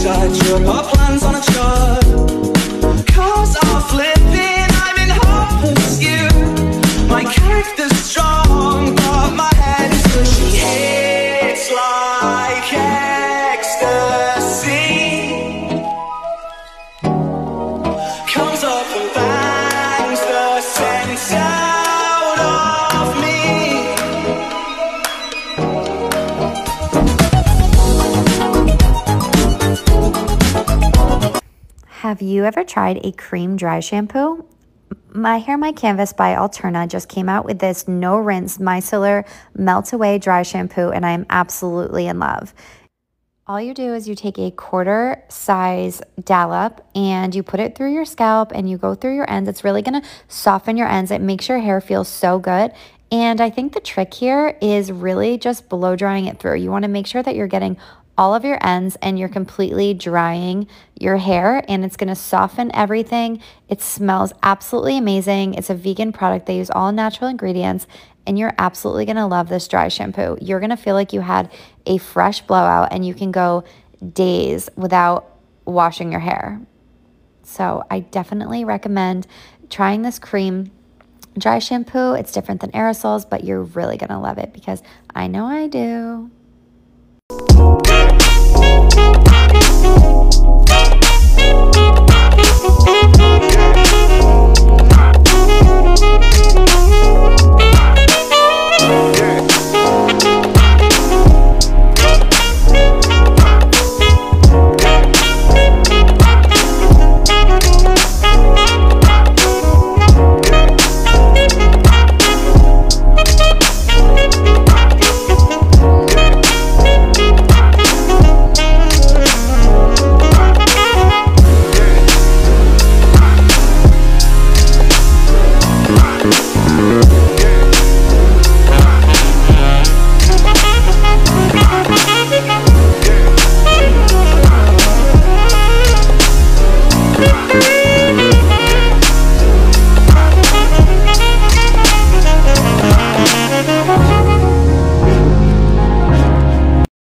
shut. Your plans on a chart. Cars are flipping, I'm in hot pursuit. My character's strong, but my head is pushy. It's like ecstasy. Comes up and bangs the sense out of me. Have you ever tried a cream dry shampoo? My Hair My Canvas by Alterna just came out with this no rinse micellar melt away dry shampoo, and I am absolutely in love. All you do is you take a quarter size dollop and you put it through your scalp and you go through your ends. It's really going to soften your ends. It makes your hair feel so good. And I think the trick here is really just blow drying it through. You want to make sure that you're getting all of your ends and you're completely drying your hair, and it's going to soften everything. It smells absolutely amazing. It's a vegan product. They use all natural ingredients, and you're absolutely going to love this dry shampoo. You're going to feel like you had a fresh blowout, and you can go days without washing your hair. So I definitely recommend trying this cream dry shampoo. It's different than aerosols, but you're really going to love it because I know I do.